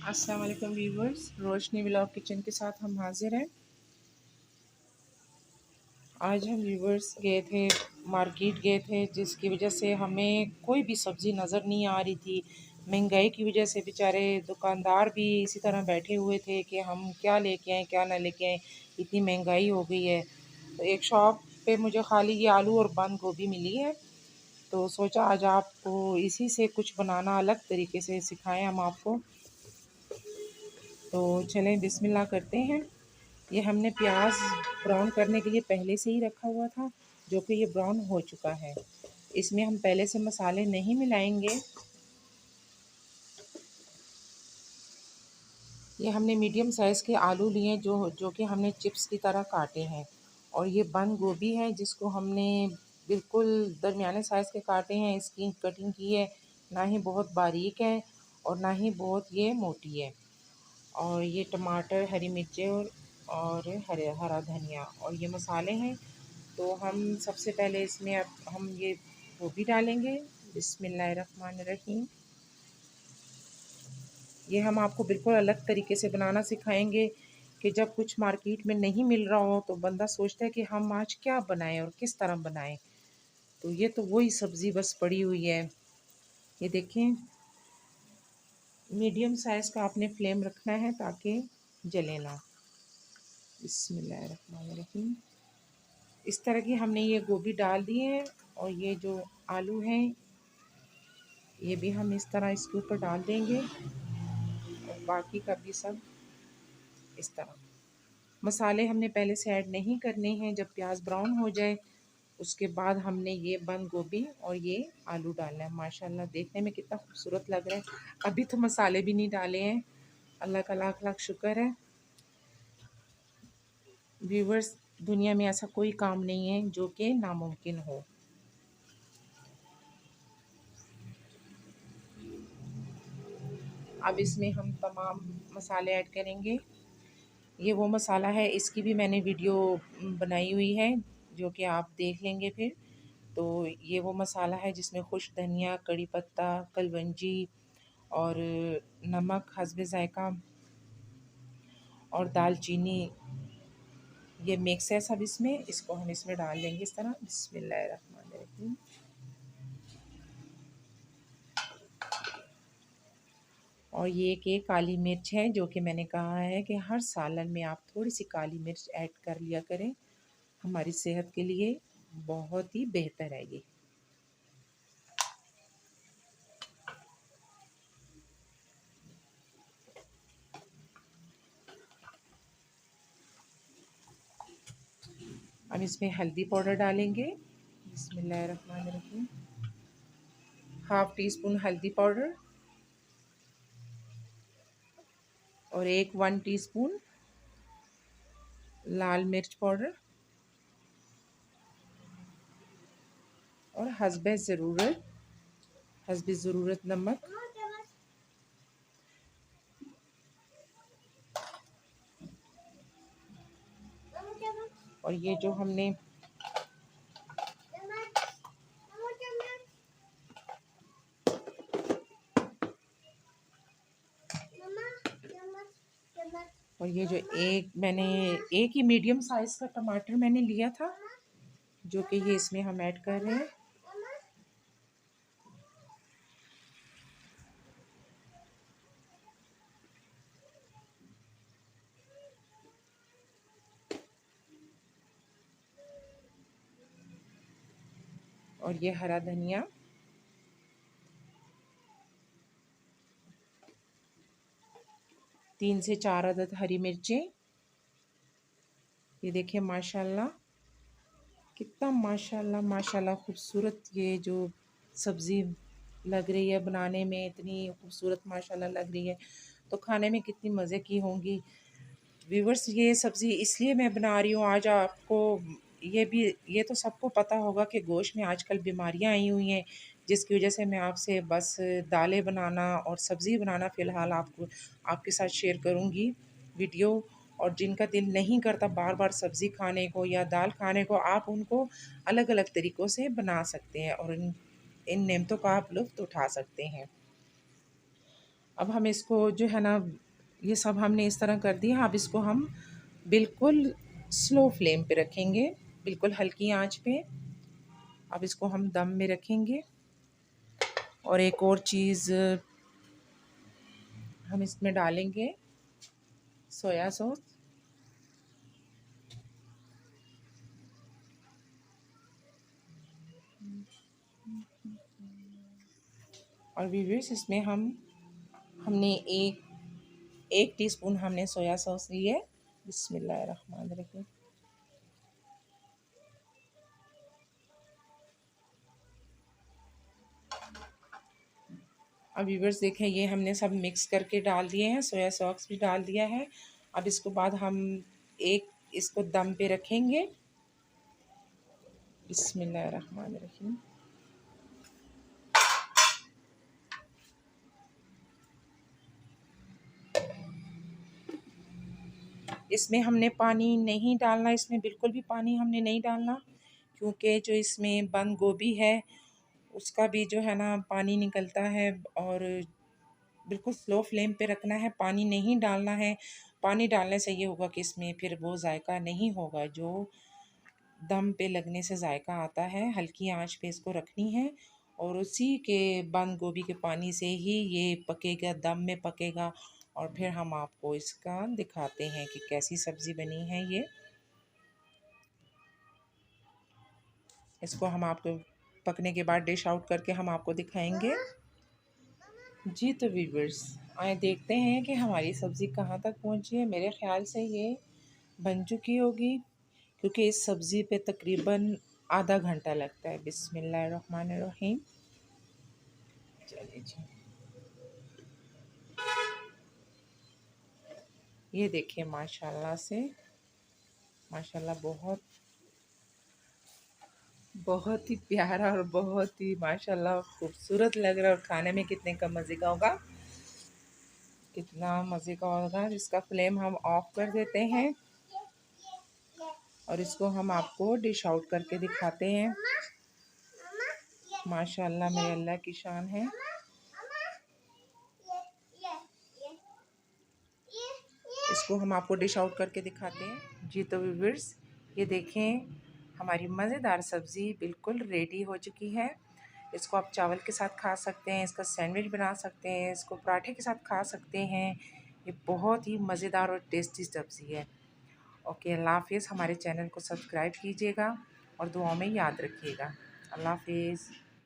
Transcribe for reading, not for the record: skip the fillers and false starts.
अस्सलाम वालेकुम व्यूवर्स, रोशनी vlog kitchen के साथ हम हाजिर हैं। आज हम व्यूवर्स गए थे, मार्केट गए थे, जिसकी वजह से हमें कोई भी सब्ज़ी नज़र नहीं आ रही थी। महंगाई की वजह से बेचारे दुकानदार भी इसी तरह बैठे हुए थे कि हम क्या लेके आएँ क्या ना लेके आएँ, इतनी महंगाई हो गई है। तो एक शॉप पे मुझे खाली ये आलू और बंद गोभी मिली है, तो सोचा आज आपको इसी से कुछ बनाना अलग तरीके से सिखाएं हम आपको। तो चलें बिस्मिल्लाह करते हैं। ये हमने प्याज ब्राउन करने के लिए पहले से ही रखा हुआ था, जो कि ये ब्राउन हो चुका है। इसमें हम पहले से मसाले नहीं मिलाएंगे। ये हमने मीडियम साइज़ के आलू लिए जो कि हमने चिप्स की तरह काटे हैं, और ये बंद गोभी है जिसको हमने बिल्कुल दरमियाने साइज़ के काटे हैं। इसकी कटिंग की है, ना ही बहुत बारीक है और ना ही बहुत ये मोटी है। और ये टमाटर, हरी मिर्चें और हरा धनिया और ये मसाले हैं। तो हम सबसे पहले इसमें अब हम ये गोभी डालेंगे। बिस्मिल्लाहिर्रहमानिर्रहीम। ये हम आपको बिल्कुल अलग तरीके से बनाना सिखाएंगे कि जब कुछ मार्केट में नहीं मिल रहा हो तो बंदा सोचता है कि हम आज क्या बनाएं और किस तरह बनाएं। तो ये तो वही सब्ज़ी बस पड़ी हुई है। ये देखें, मीडियम साइज़ का आपने फ्लेम रखना है ताकि जले ना। बिस्मिल्लाहिर्रहमानिर्रहीम। इस तरह की हमने ये गोभी डाल दी है, और ये जो आलू हैं ये भी हम इस तरह इसके ऊपर डाल देंगे, और बाकी का भी सब इस तरह। मसाले हमने पहले से ऐड नहीं करने हैं। जब प्याज ब्राउन हो जाए उसके बाद हमने ये बंद गोभी और ये आलू डालना है। माशाल्लाह देखने में कितना खूबसूरत लग रहा है। अभी तो मसाले भी नहीं डाले हैं। अल्लाह का लाख लाख शुक्र है। व्यूवर्स, दुनिया में ऐसा कोई काम नहीं है जो कि नामुमकिन हो। अब इसमें हम तमाम मसाले ऐड करेंगे। ये वो मसाला है, इसकी भी मैंने वीडियो बनाई हुई है जो कि आप देख लेंगे फिर। तो ये वो मसाला है जिसमें खुश धनिया, कड़ी पत्ता, कलवंजी और नमक हस्बे ज़ायक़ा और दालचीनी, ये मिक्स है सब इसमें। इसको हम इसमें डाल देंगे इस तरह। बिस्मिल्लाहिर्रहमानिर्रहीम। और ये एक काली मिर्च है, जो कि मैंने कहा है कि हर सालन में आप थोड़ी सी काली मिर्च ऐड कर लिया करें, हमारी सेहत के लिए बहुत ही बेहतर है ये। अब इसमें हल्दी पाउडर डालेंगे। बिस्मिल्लाहिर्रहमानिर्रहीम। हाफ़ टी स्पून हल्दी पाउडर और 1 टीस्पून लाल मिर्च पाउडर और हस्बे ज़रूरत नमक। और ये जो हमने और ये जो मैंने एक ही मीडियम साइज़ का टमाटर मैंने लिया था, जो कि ये इसमें हम ऐड कर रहे हैं। और ये हरा धनिया, तीन से चार अदद हरी मिर्चें। ये देखिए माशाल्लाह कितना माशाल्लाह माशाल्लाह खूबसूरत ये जो सब्ज़ी लग रही है, बनाने में इतनी खूबसूरत माशाल्लाह लग रही है, तो खाने में कितनी मज़े की होंगी। व्यूवर्स, ये सब्ज़ी इसलिए मैं बना रही हूँ आज आपको। ये तो सबको पता होगा कि गोश्त में आजकल बीमारियाँ आई हुई हैं, जिसकी वजह से मैं आपसे बस दालें बनाना और सब्ज़ी बनाना फ़िलहाल आपके साथ शेयर करूँगी वीडियो। और जिनका दिल नहीं करता बार बार सब्ज़ी खाने को या दाल खाने को, आप उनको अलग अलग तरीक़ों से बना सकते हैं और इन इन नेमतों का आप लुत्फ़ उठा सकते हैं। अब हम इसको जो है ना, ये सब हमने इस तरह कर दिया। अब इसको हम बिल्कुल स्लो फ्लेम पे रखेंगे, बिल्कुल हल्की आंच पे। अब इसको हम दम में रखेंगे। और एक और चीज़ हम इसमें डालेंगे, सोया सॉस। और व्यूअर्स, इसमें हमने एक टीस्पून हमने सोया सॉस ली है। बिस्मिल्लाहिर्रहमानिर्रहीम। अब व्यूअर्स देखें, ये हमने सब मिक्स करके डाल दिए हैं, सोया सॉस भी डाल दिया है। अब इसके बाद हम इसको दम पे रखेंगे। बिस्मिल्लाहिर्रहमानिर्रहीम। इसमें हमने पानी नहीं डालना, इसमें बिल्कुल भी पानी हमने नहीं डालना, क्योंकि जो इसमें बंद गोभी है उसका भी जो है ना पानी निकलता है। और बिल्कुल स्लो फ्लेम पे रखना है, पानी नहीं डालना है। पानी डालने से ये होगा कि इसमें फिर वो जायका नहीं होगा जो दम पे लगने से जायका आता है। हल्की आंच पे इसको रखनी है और उसी के बंद गोभी के पानी से ही ये पकेगा, दम में पकेगा। और फिर हम आपको इसका दिखाते हैं कि कैसी सब्ज़ी बनी है ये। इसको हम आपको पकने के बाद डिश आउट करके हम आपको दिखाएंगे। जी तो व्यूअर्स, आए देखते हैं कि हमारी सब्ज़ी कहाँ तक पहुँची है। मेरे ख़्याल से ये बन चुकी होगी, क्योंकि इस सब्ज़ी पे तकरीबन आधा घंटा लगता है। बिस्मिल्लाहिर्रहमानिर्रहीम। चलिए जी, ये देखिए, माशाल्लाह से माशाल्लाह बहुत बहुत ही प्यारा और बहुत ही माशाल्लाह खूबसूरत लग रहा है। और खाने में कितने का मज़े का होगा, कितना मज़े का होगा। इसका फ्लेम हम ऑफ कर देते हैं और इसको हम आपको डिश आउट करके दिखाते हैं। माशाल्लाह मेरे अल्लाह की शान है। इसको हम आपको डिश आउट करके दिखाते हैं। जी तो व्यूअर्स, ये देखें, हमारी मज़ेदार सब्ज़ी बिल्कुल रेडी हो चुकी है। इसको आप चावल के साथ खा सकते हैं, इसका सैंडविच बना सकते हैं, इसको पराठे के साथ खा सकते हैं। ये बहुत ही मज़ेदार और टेस्टी सब्ज़ी है। ओके, अल्लाह हाफ़िज़। हमारे चैनल को सब्सक्राइब कीजिएगा और दुआओं में याद रखिएगा। अल्लाह हाफ़िज़।